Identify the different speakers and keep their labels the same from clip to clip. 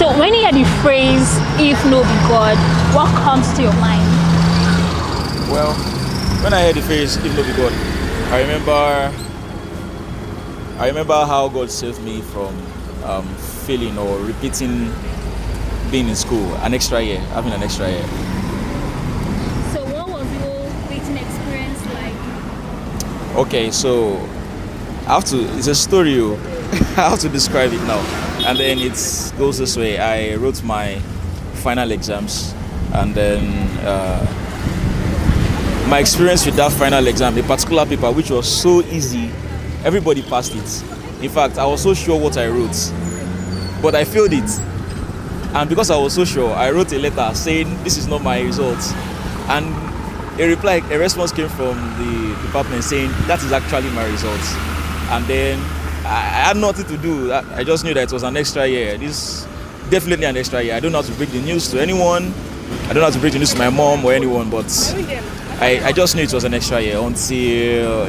Speaker 1: So when you hear the phrase "if no be God," what comes to your mind?
Speaker 2: Well, when I heard the phrase "if no be God," I remember how God saved me from failing or repeating being in school, having an extra year.
Speaker 1: So what was your waiting experience like?
Speaker 2: Okay, so it's a story. I have to describe it now. And then it goes this way. I wrote my final exams, and then my experience with that final exam, a particular paper which was so easy, everybody passed it. In fact, I was so sure what I wrote, but I failed it. And because I was so sure, I wrote a letter saying this is not my results. And a response came from the department saying that is actually my results. And then I had nothing to do. I just knew that it was an extra year. This definitely an extra year. I don't know how to break the news to anyone. I don't know how to break the news to my mom or anyone, but I just knew it was an extra year until,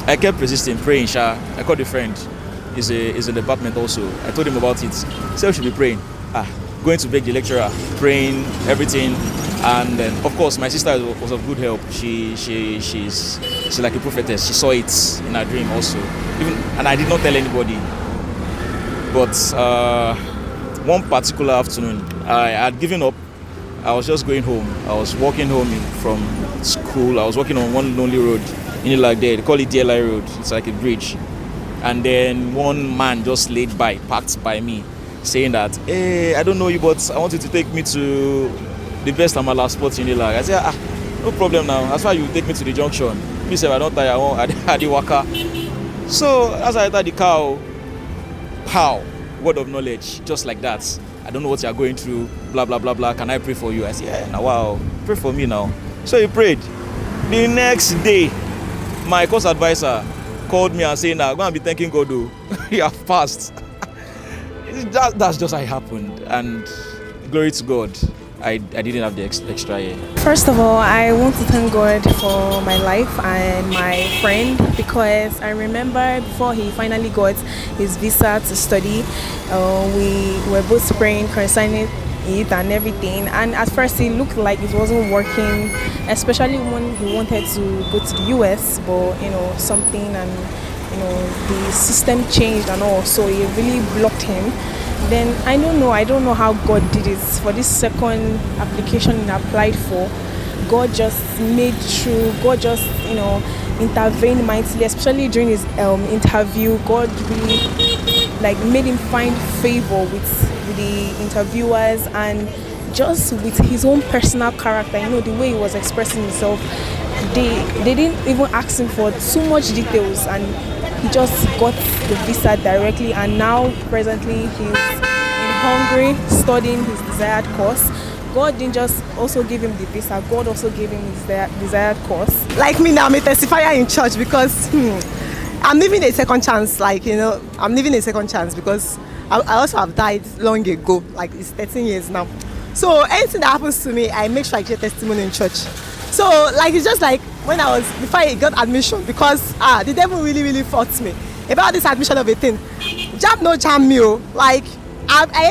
Speaker 2: I kept persisting, praying. I called a friend. He's in the department also. I told him about it. He said we should be praying. Going to beg the lecturer, praying, everything. And then, of course, my sister was of good help. She's like a prophetess. She saw it in her dream also. And I did not tell anybody. But one particular afternoon, I had given up. I was just going home. I was walking home from school. I was walking on one lonely road. Like there, they call it DLI road. It's like a bridge. And then one man just laid by, parked by me, saying that, hey, I don't know you, but I want you to take me to the best amala spot in Ilag. I said, no problem now. That's why you take me to the junction. Me say I don't tire, I the waka. So as I entered the car, pow, word of knowledge, just like that. I don't know what you are going through, blah, blah, blah, blah. Can I pray for you? I said, yeah, now, wow, pray for me now. So he prayed. The next day, my course advisor called me and saying, now, go and be thanking God, though. You have passed. That's just how it happened. And glory to God, I didn't have the extra year.
Speaker 3: First of all, I want to thank God for my life and my friend, because I remember before he finally got his visa to study, we were both praying concerning it and everything, and at first it looked like it wasn't working, especially when he wanted to go to the US, but something, and the system changed and all, so it really blocked him. Then I don't know how God did it. For this second application he applied for, God just made true. God just intervened mightily, especially during his interview. God really made him find favor with the interviewers, and just with his own personal character, the way he was expressing himself. They didn't even ask him for too much details, and he just got the visa directly, and now presently he's in Hungary studying his desired course. God didn't just also give him the visa, God also gave him his desired course.
Speaker 4: Like me now, I'm a testifier in church because I'm living a second chance, I'm living a second chance because I also have died long ago, it's 13 years now. So anything that happens to me, I make sure I get testimony in church. So it's just like when before I got admission, because the devil really, really fought me about this admission of a thing. JAMB no jam me, I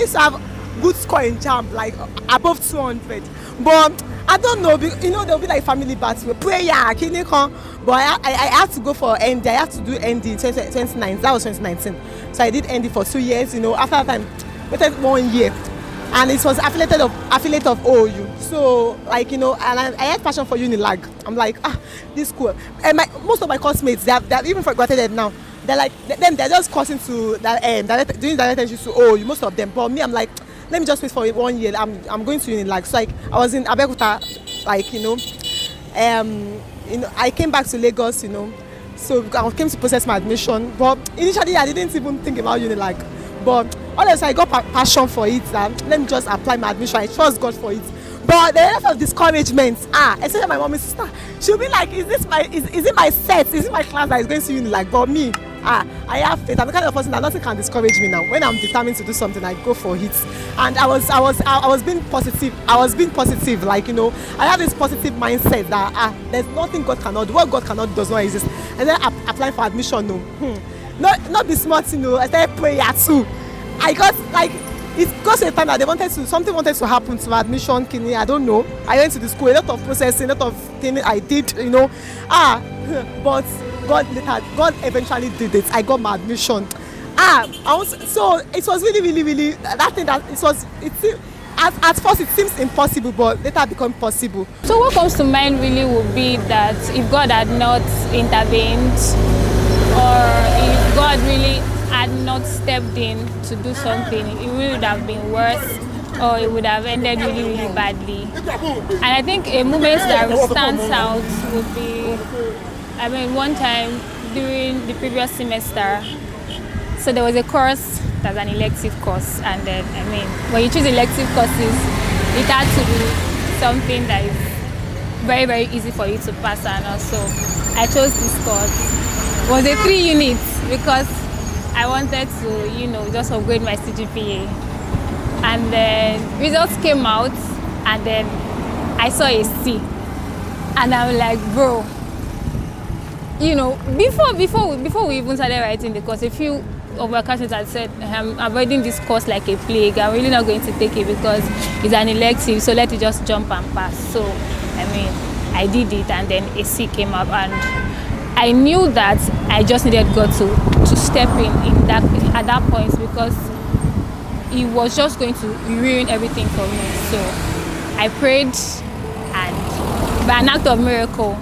Speaker 4: used to have good score in JAMB, above 200. But I don't know, there'll be family battle, prayer, but I had to go for ND. I had to do ND in 2019. That was 2019. So I did ND for 2 years. After that time, waited 1 year. And it was affiliate of OU. So and I had passion for Unilag. I'm like, this is cool. And most of my classmates, they've even forgotten it now. They're just coursing to that doing direct entry to OU, most of them. But me, I'm like, let me just wait for 1 year. I'm going to Unilag. So I was in Abeokuta, I came back to Lagos, so I came to process my admission. But initially I didn't even think about Unilag. But honestly, I got passion for it. Let me just apply my admission. I trust God for it. But there are a lot of discouragement. Especially my mommy's sister. She'll be like, is it my set? Is it my class that is going to Unilag? But me, I have faith. I'm the kind of person that nothing can discourage me now. When I'm determined to do something, I go for it. And I was being positive. I have this positive mindset that there's nothing God cannot do. What God cannot do does not exist. And then applying for admission, no. Not be smart, I started prayer too. I got It's because a time that something wanted to happen to my admission, kidney, I don't know. I went to the school, a lot of processing, a lot of things I did, but God eventually did it. I got my admission. So it was really that thing that at first it seems impossible, but later become possible.
Speaker 1: So what comes to mind really would be that if God had not intervened, or if God really had not stepped in to do something, it would have been worse, or it would have ended really badly. And I think a moment that stands out would be, one time during the previous semester, so there was a course that's an elective course, and then when you choose elective courses, it had to be something that is very easy for you to pass. And also I chose this course. It was a 3 units because I wanted to just upgrade my CGPA. And then results came out, and then I saw a C, and I'm like, bro, before we even started writing the course, a few of my classmates had said, I'm avoiding this course like a plague. I'm really not going to take it because it's an elective, so let it just jump and pass. So I did it, and then a C came up, and I knew that I just needed God to step in that at that point, because He was just going to ruin everything for me. So I prayed, and by an act of miracle,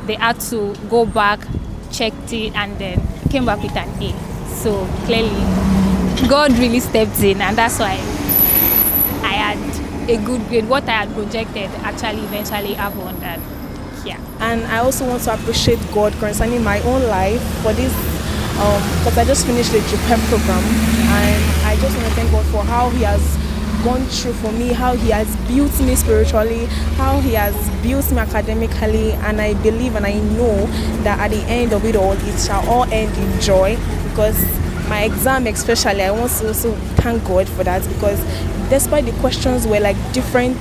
Speaker 1: they had to go back, checked it, and then came back with an A. So clearly, God really stepped in, and that's why I had a good grade. What I had projected actually eventually happened, and yeah.
Speaker 3: And I also want to appreciate God concerning my own life for this, because I just finished the JPEM program, and I just want to thank God for how He has gone through for me, how He has built me spiritually, how He has built me academically, and I believe and I know that at the end of it all, it shall all end in joy. Because my exam especially, I want to also thank God for that, because despite the questions were like different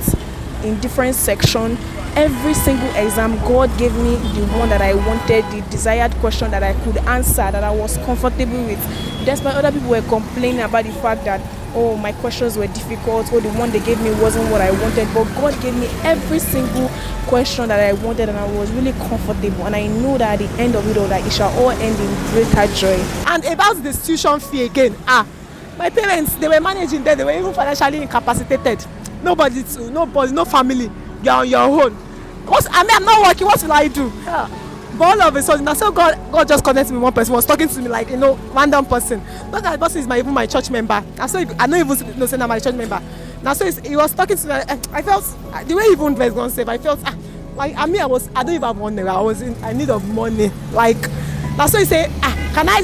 Speaker 3: in different sections, every single exam God gave me the one that I wanted, the desired question that I could answer, that I was comfortable with. Despite other people were complaining about the fact that, oh, my questions were difficult, or the one they gave me wasn't what I wanted, but God gave me every single question that I wanted, and I was really comfortable, and I know that at the end of it all, that it shall all end in greater joy.
Speaker 4: And about the tuition fee again, my parents, they were managing there, they were even financially incapacitated. No family, you're on your own. I'm not working, what will I do? But all of a sudden, so God just connected me with one person, was talking to me like, random person. Not that person is even my church member. I don't even know say I'm my church member. Now so he was talking to me, I felt, the way he even was going to say, I felt, I don't even have money, I was in need of money. Now so he said, can I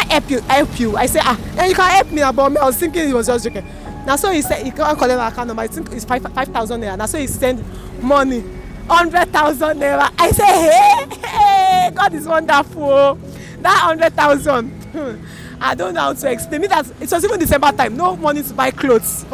Speaker 4: help you? I said, you can help me about me. I was thinking he was just joking. Now so he said, he can't collect my account number, I think it's 5,000 naira. Now so he sent money, 100,000 naira. I say, hey, God is wonderful. That 100,000, I don't know how to explain it. That it was even December time, no money to buy clothes.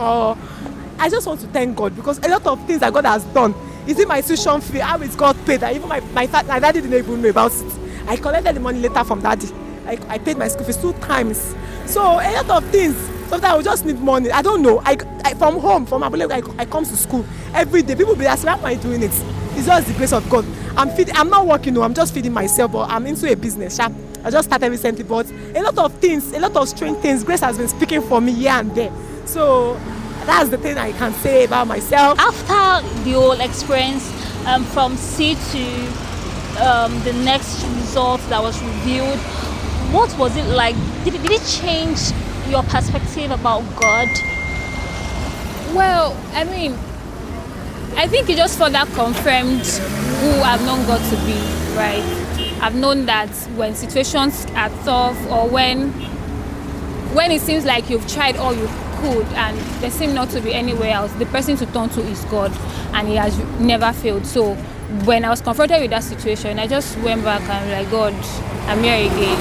Speaker 4: I just want to thank God, because a lot of things that God has done. Is it my tuition fee? How it got paid? That even my daddy didn't even know about it. I collected the money later from daddy. I paid my school fees 2 times. So a lot of things. Sometimes I will just need money. I don't know. I from home, from Abule, I come to school every day. People be asking, how am I doing it? It's just the grace of God. I'm not working, I'm just feeding myself, but I'm into a business. I just started recently, but a lot of things, a lot of strange things, grace has been speaking for me here and there. So that's the thing I can say about myself.
Speaker 1: After the whole experience, from C to the next result that was revealed, what was it like? Did it change your perspective about God?
Speaker 3: Well,
Speaker 1: I think it just further confirmed who I've known God to be, right? I've known that when situations are tough, or when it seems like you've tried all you could and there seems not to be anywhere else, the person to turn to is God, and He has never failed. So when I was confronted with that situation, I just went back and like, God, I'm here again.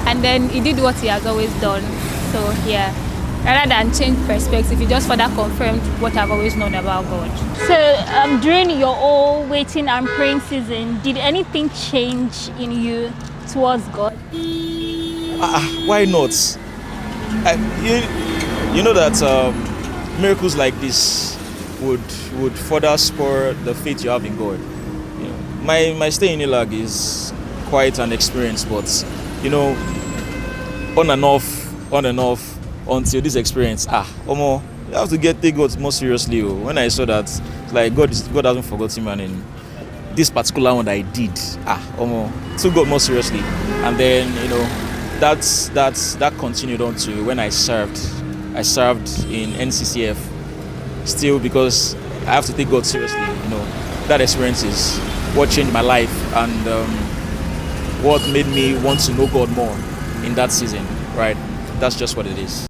Speaker 1: And then He did what He has always done. So yeah, rather than change perspective, He just further confirmed what I've always known about God. So during your whole waiting and praying season, did anything change in you towards God?
Speaker 2: Why not? You know that miracles like this would further spur the faith you have in God. You know, my stay in Ilag is quite an experience, but you know, on and off until this experience. Omo, you have to take God more seriously. When I saw that, like God hasn't forgotten me, and in this particular one that I did, omo, took God more seriously, and then you know, that continued on to when I served in NCCF. Still, because I have to take God seriously. You know, that experience is what changed my life and what made me want to know God more in that season. Right? That's just what it is.